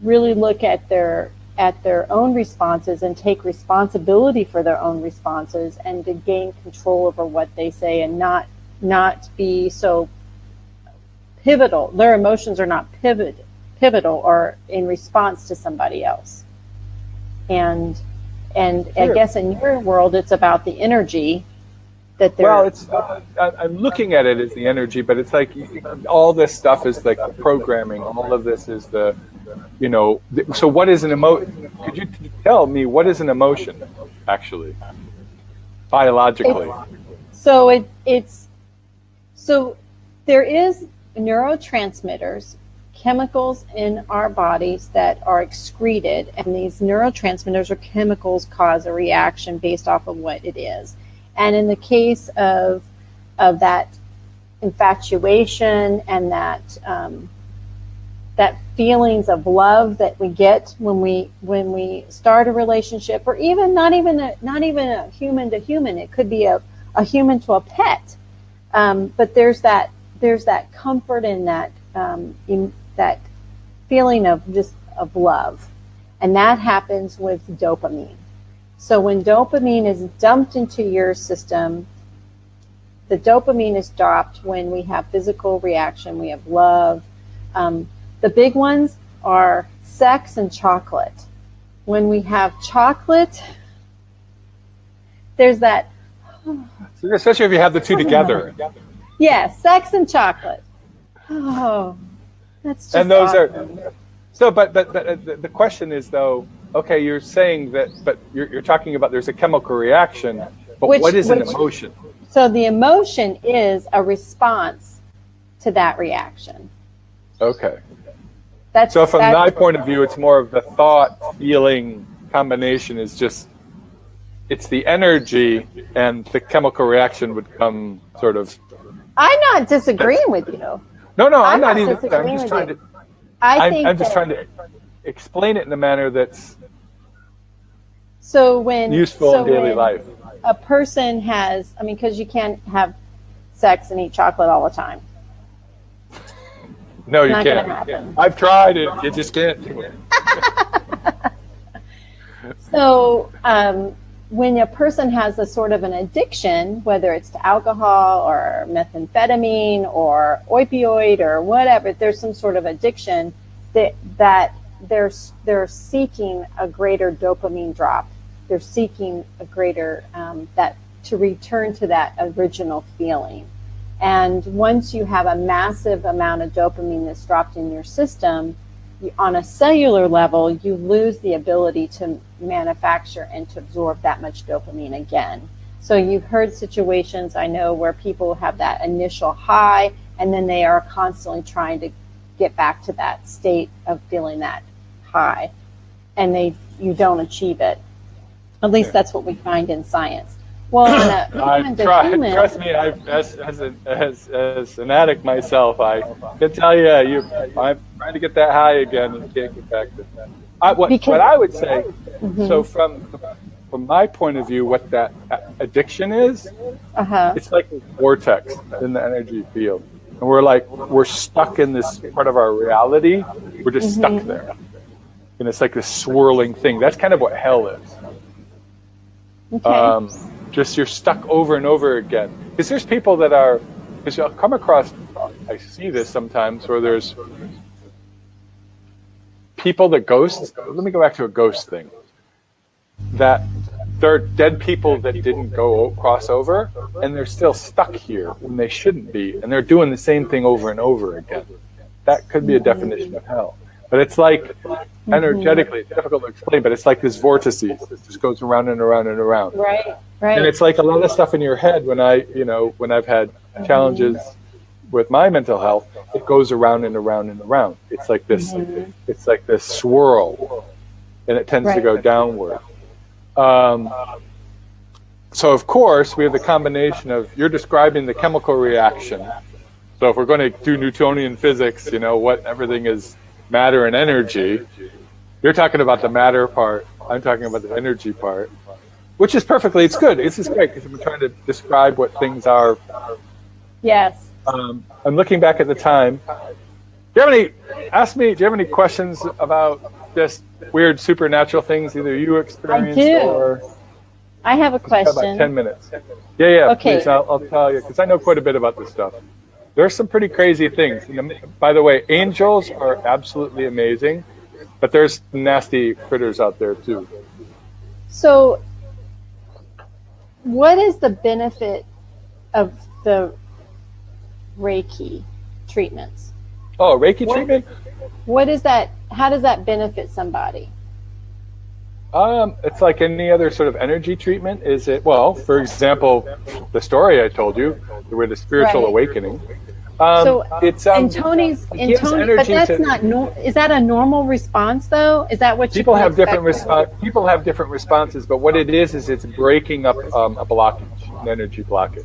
Speaker 2: really look at their own responses and take responsibility for their own responses, and to gain control over what they say, and not be so pivotal. Their emotions are not pivotal or in response to somebody else. And I guess in your world, it's about the energy that they're... Well,
Speaker 1: it's I'm looking at it as the energy, but it's like all this stuff is like the programming. All of this is the, so what is an emotion? Could you tell me what is an emotion, actually, biologically?
Speaker 2: So there is neurotransmitters, chemicals in our bodies that are excreted, and these neurotransmitters or chemicals cause a reaction based off of what it is. And in the case of that infatuation and that feelings of love that we get when we start a relationship, or even not even a human to human, it could be a human to a pet, but there's that comfort in that that feeling of love, and that happens with dopamine. So when dopamine is dumped into your system, the dopamine is dropped when we have physical reaction, we have love. The big ones are sex and chocolate. When we have chocolate, there's that...
Speaker 1: Especially if you have the two together.
Speaker 2: Yes, sex and chocolate. Oh, that's just
Speaker 1: And those
Speaker 2: awesome.
Speaker 1: are so. But the question is though. Okay, you're saying that, but you're talking about there's a chemical reaction. But what is an emotion?
Speaker 2: So the emotion is a response to that reaction.
Speaker 1: Okay. So from my point of view, it's more of the thought feeling combination is just, it's the energy and the chemical reaction would come sort of.
Speaker 2: I'm not disagreeing with you.
Speaker 1: No, I'm not either. I'm just trying to. I'm just trying to explain it in a manner that's useful in daily life.
Speaker 2: A person has, I mean, because you can't have sex and eat chocolate all the time.
Speaker 1: No, you can't. I've tried it. You just can't do it.
Speaker 2: So when a person has a sort of an addiction, whether it's to alcohol or methamphetamine or opioid or whatever, there's some sort of addiction that they're seeking a greater dopamine drop. They're seeking a greater that to return to that original feeling. And once you have a massive amount of dopamine that's dropped in your system, on a cellular level, you lose the ability to manufacture and to absorb that much dopamine again. So you've heard situations, I know, where people have that initial high, and then they are constantly trying to get back to that state of feeling that high, and you don't achieve it. At least that's what we find in science. Well,
Speaker 1: trust me, as an addict myself, I can tell you, I'm trying to get that high again and can't get back to that. What I would say, so from my point of view, what that addiction is, it's like a vortex in the energy field. And we're stuck in this part of our reality. We're just stuck there. And it's like this swirling thing. That's kind of what hell is.
Speaker 2: Okay.
Speaker 1: Just you're stuck over and over again. Because there's people that are, because you'll come across, I see this sometimes, where there's people that ghost. Let me go back to a ghost thing. That there are dead people that didn't cross over, and they're still stuck here when they shouldn't be, and they're doing the same thing over and over again. That could be a definition of hell. But it's like, energetically, it's difficult to explain, but it's like this vortices. It just goes around and around and around.
Speaker 2: Right.
Speaker 1: And it's like a lot of stuff in your head when I've had challenges with my mental health, it goes around and around and around. It's like this, it's like this swirl, and it tends to go downward. So of course, we have the combination of, you're describing the chemical reaction. So if we're going to do Newtonian physics, what everything is matter and energy. You're talking about the matter part. I'm talking about the energy part, which is perfectly, it's good. This is great because we're trying to describe what things are.
Speaker 2: Yes.
Speaker 1: I'm looking back at the time. Do you have any questions about just weird supernatural things either you experienced or?
Speaker 2: I have a question.
Speaker 1: About 10 minutes. Yeah,
Speaker 2: okay.
Speaker 1: Please, I'll tell you, because I know quite a bit about this stuff. There's some pretty crazy things. By the way, angels are absolutely amazing, but there's nasty critters out there too.
Speaker 2: So, what is the benefit of the Reiki treatments?
Speaker 1: Oh, Reiki treatment?
Speaker 2: What is that? How does that benefit somebody?
Speaker 1: It's like any other sort of energy treatment. Is it? Well, for example, the story I told you, with the spiritual awakening. It's
Speaker 2: in Tony's, but that's not is that a normal response though? Is that what
Speaker 1: people have different people have different responses, but what it is it's breaking up a blockage, an energy blockage.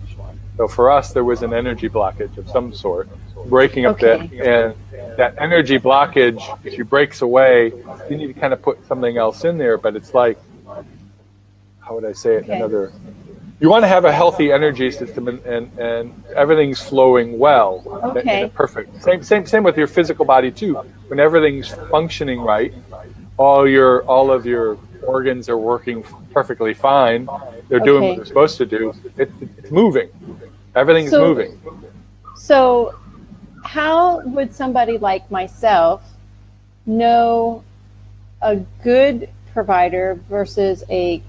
Speaker 1: So for us, there was an energy blockage of some sort, breaking up that, and that energy blockage, if it breaks away, you need to kind of put something else in there. But it's like, how would I say it? You want to have a healthy energy system, and everything's flowing well. In a perfect. Same with your physical body too. When everything's functioning right, all of your organs are working perfectly fine. They're doing what they're supposed to do. It's moving. Everything's moving.
Speaker 2: So, how would somebody like myself know a good provider versus a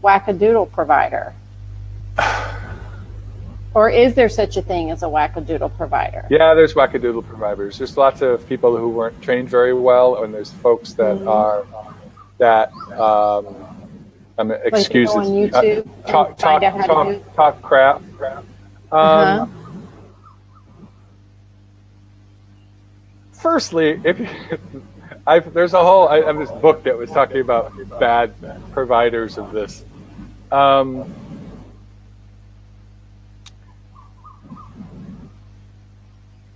Speaker 2: wackadoodle provider? Or is there such a thing as a wackadoodle provider?
Speaker 1: Yeah, there's wackadoodle providers. There's lots of people who weren't trained very well, and there's folks that are that. Excuses.
Speaker 2: On YouTube
Speaker 1: talk crap. Firstly, there's a whole. I have this book that was talking about bad providers of this.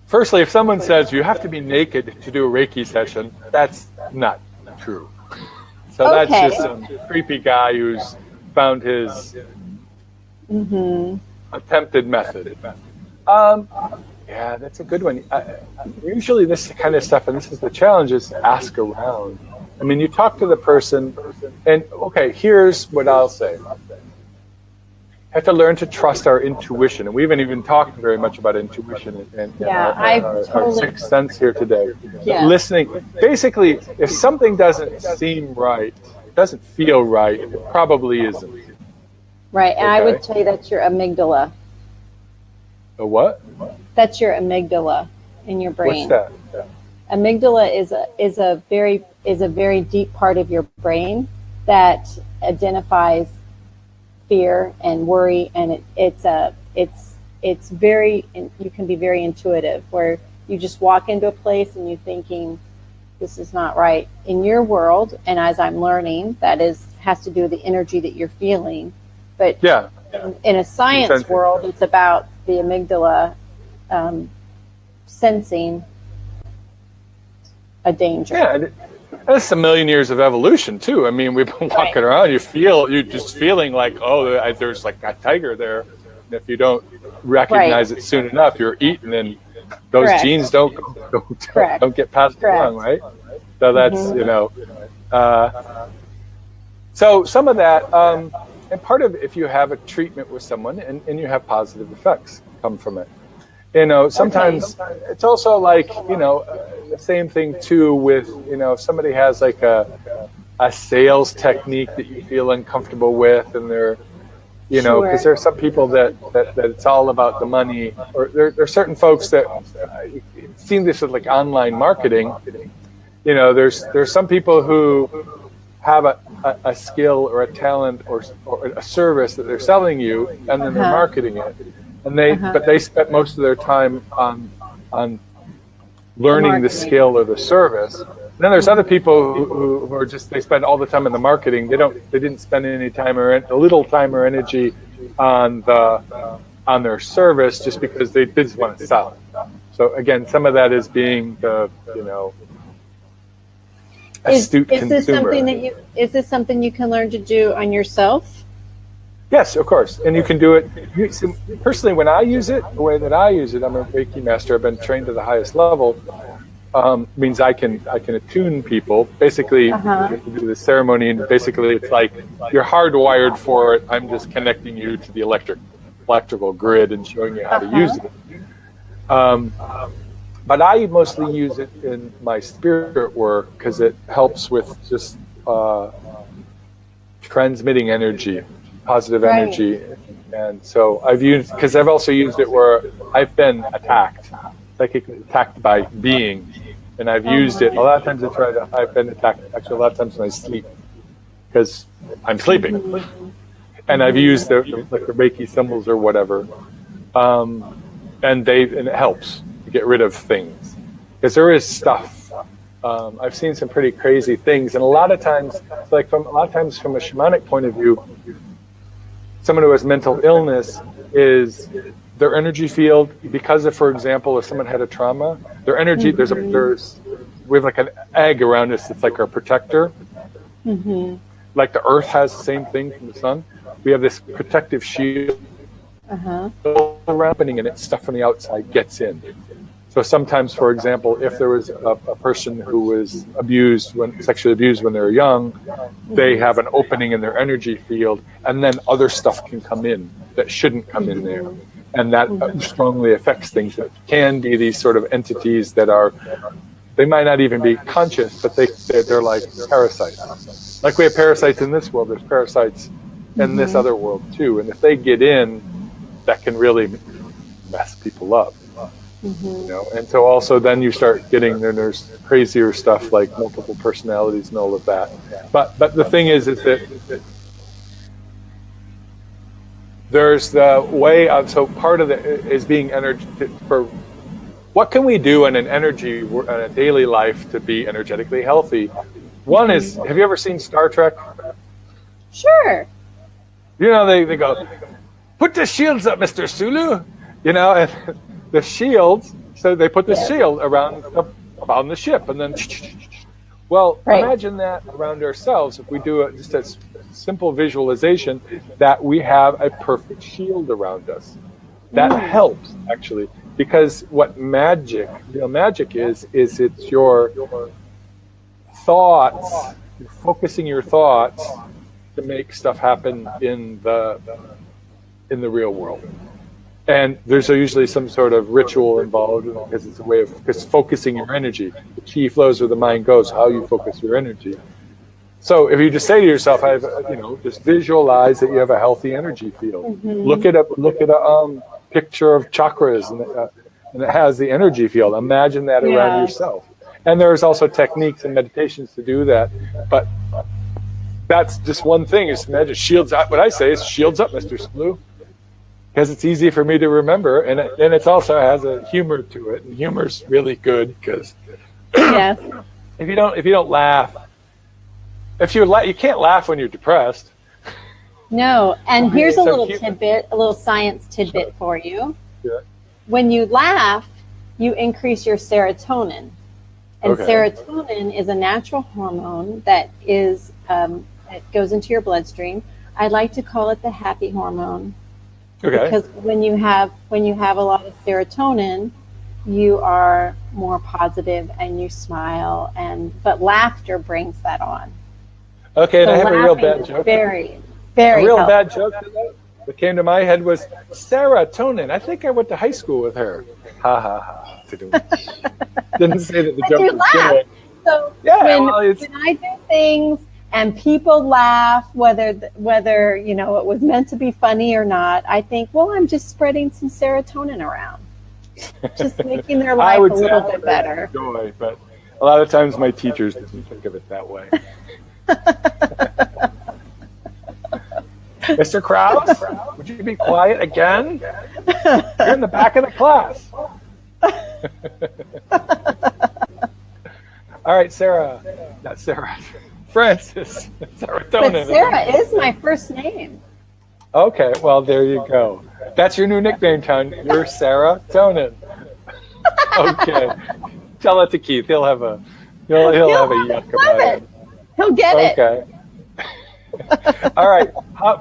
Speaker 1: Firstly, if someone says you have to be naked to do a Reiki session, that's not true. So that's just some creepy guy who's found his attempted method. Yeah, that's a good one. Usually this kind of stuff, and this is the challenge, is ask around. I mean, you talk to the person, and okay, here's what I'll say. Have to learn to trust our intuition, and we haven't even talked very much about intuition and our sixth sense here today. Yeah. Listening, basically, if something doesn't seem right, doesn't feel right, it probably isn't.
Speaker 2: Right, and I would say that's your amygdala.
Speaker 1: A what?
Speaker 2: That's your amygdala in your brain.
Speaker 1: What's that?
Speaker 2: Amygdala is a very deep part of your brain that identifies fear and worry, and it's very, you can be very intuitive, where you just walk into a place and you're thinking this is not right in your world. And as I'm learning, that has to do with the energy that you're feeling. But
Speaker 1: yeah,
Speaker 2: in a science world, it's about the amygdala sensing a danger.
Speaker 1: Yeah, that's a million years of evolution too. I mean, we've been walking around. You're just feeling like, oh, there's like a tiger there. And if you don't recognize it soon enough, you're eaten, and those genes don't get passed along, right? So that's so some of that, and part of if you have a treatment with someone and you have positive effects come from it. Sometimes it's also like, the same thing too with, if somebody has like a sales technique that you feel uncomfortable with, and they're, because there are some people that it's all about the money, or there are certain folks that seem this as like online marketing. There's some people who have a skill or a talent or a service that they're selling you, and then they're marketing it. And but they spent most of their time on learning the skill or the service. And then there's other people who are just, they spend all the time in the marketing. They didn't spend any time or a little time or energy on their service, just because they just want to sell it. So again, some of that is being the astute consumer.
Speaker 2: Is this something you can learn to do on yourself?
Speaker 1: Yes, of course. And you can do it. Personally, when I use it, the way that I use it, I'm a Reiki master. I've been trained to the highest level. Means I can attune people. Basically, you do the ceremony, and basically it's like you're hardwired for it. I'm just connecting you to the electrical grid and showing you how to use it. But I mostly use it in my spirit work because it helps with just transmitting energy. Positive energy. And so because I've also used it where I've been attacked, psychically attacked by being, and I've used it a lot of times. I've been attacked actually a lot of times when I sleep, because I'm sleeping, and I've used the Reiki symbols or whatever, and it helps to get rid of things, because there is stuff. I've seen some pretty crazy things, and a lot of times from a shamanic point of view, someone who has mental illness is their energy field, because of, for example, if someone had a trauma, their energy, we have like an egg around us that's like our protector. Like the earth has the same thing from the sun. We have this protective shield around, and stuff from the outside gets in. So sometimes, for example, if there was a person who was sexually abused when they were young, they have an opening in their energy field, and then other stuff can come in that shouldn't come in there. And that strongly affects things. It can be these sort of entities that they might not even be conscious, but they're like parasites. Like we have parasites in this world, there's parasites in this other world too. And if they get in, that can really mess people up. You know, and so also then you start getting, then there's crazier stuff like multiple personalities and all of that. But the thing is that there's the way of, so part of it is being energy for what can we do in an energy, in a daily life to be energetically healthy. One is, have you ever seen Star Trek?
Speaker 2: Sure.
Speaker 1: You know, they go, put the shields up, Mr. Sulu. You know, and the shields, so they put the shield around the ship, and then, well, imagine that around ourselves. If we do just a simple visualization that we have a perfect shield around us, that helps actually, because what magic, real magic is it's your thoughts, you're focusing your thoughts to make stuff happen in the real world. And there's usually some sort of ritual involved because it's a way of focusing your energy. The chi flows where the mind goes, how you focus your energy. So if you just say to yourself, just visualize that you have a healthy energy field. Look at a picture of chakras and it has the energy field. Imagine that around yourself. And there's also techniques and meditations to do that. But that's just one thing, is imagine shields up. What I say is shields up, Mr. Slu. Because it's easy for me to remember, and it also has a humor to it, and humor's really good because if you don't laugh, you can't laugh when you're depressed.
Speaker 2: No, and here's a little tidbit, a little science tidbit for you. Yeah. When you laugh, you increase your serotonin, and serotonin is a natural hormone that is it goes into your bloodstream. I like to call it the happy hormone. Okay. Because when you have a lot of serotonin, you are more positive and you smile, but laughter brings that on.
Speaker 1: Okay, so and I have a real bad joke.
Speaker 2: Very, very.
Speaker 1: A real bad joke that came to my head was serotonin. I think I went to high school with her. Ha ha ha. Didn't say that the joke was good.
Speaker 2: So when I do things and people laugh, whether it was meant to be funny or not, I think, well, I'm just spreading some serotonin around, just making their life a little bit better.
Speaker 1: Joy, but a lot of times my teachers didn't think of it that way. Mr. Crouse, would you be quiet again? You're in the back of the class. All right, not Sarah. Francis. Serotonin.
Speaker 2: But Sarah is my first name.
Speaker 1: Okay, well, there you go. That's your new nickname, Town. You're Sarah Tonin. Okay. Tell it to Keith. He'll have a yuck about it.
Speaker 2: He'll get it.
Speaker 1: Okay. All right.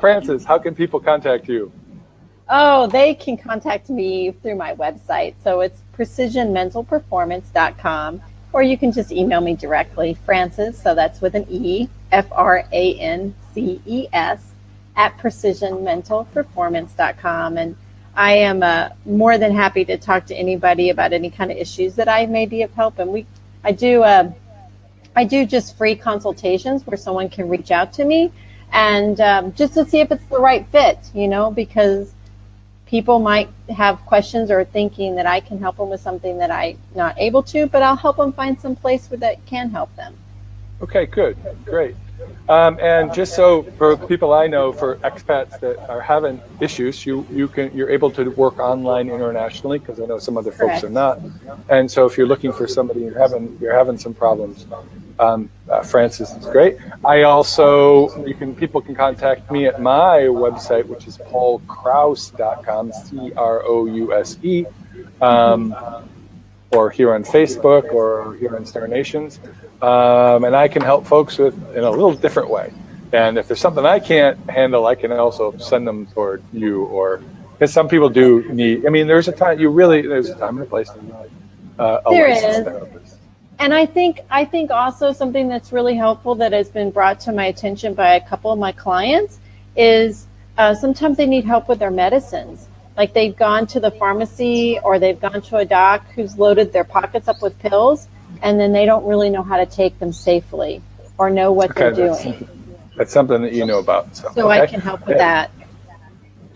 Speaker 1: Francis, how can people contact you?
Speaker 2: Oh, they can contact me through my website. So it's precisionmentalperformance.com. Or you can just email me directly, Francis, so that's with an E, FRANCES, at precisionmentalperformance.com. And I am more than happy to talk to anybody about any kind of issues that I may be of help. And I do just free consultations where someone can reach out to me and just to see if it's the right fit, because people might have questions or thinking that I can help them with something that I'm not able to, but I'll help them find some place where that can help them.
Speaker 1: Okay, good, great. And just so for people I know, for expats that are having issues, you're able to work online internationally, because I know some other folks are not. And so if you're looking for somebody you're having some problems, Francis is great. I also people can contact me at my website, which is paulcrouse.com, CROUSE, or here on Facebook or here on Star Nations. And I can help folks in a little different way. And if there's something I can't handle, I can also send them toward you, because some people do need, there's a time there's a time and a place to need a licensed therapist.
Speaker 2: And I think also something that's really helpful that has been brought to my attention by a couple of my clients is sometimes they need help with their medicines. Like they've gone to the pharmacy or they've gone to a doc who's loaded their pockets up with pills, and then they don't really know how to take them safely or know what they're doing.
Speaker 1: That's something that you know about.
Speaker 2: So I can help with that.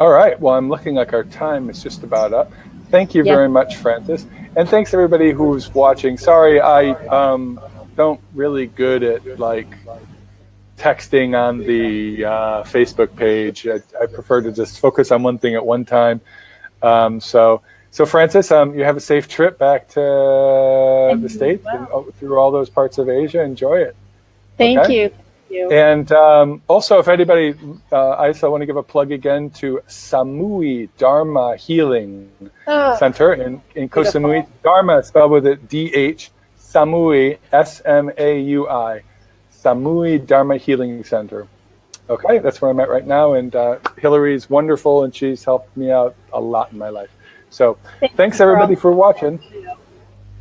Speaker 1: All right. Well, I'm looking like our time is just about up. Thank you very much, Frances. And thanks everybody who's watching. Sorry, I don't really good at like texting on the Facebook page. I prefer to just focus on one thing at one time. So Frances, you have a safe trip back to the States and through all those parts of Asia. Enjoy it.
Speaker 2: Thank you.
Speaker 1: And also, if anybody, I also want to give a plug again to Samui Dharma Healing Center in Koh Samui. Dharma spelled with a D-H, Samui, S-M-A-U-I, Samui Dharma Healing Center. Okay, that's where I'm at right now. And Hillary's wonderful, and she's helped me out a lot in my life. So thanks everybody for watching.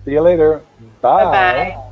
Speaker 1: See you later. Bye.
Speaker 2: Bye-bye.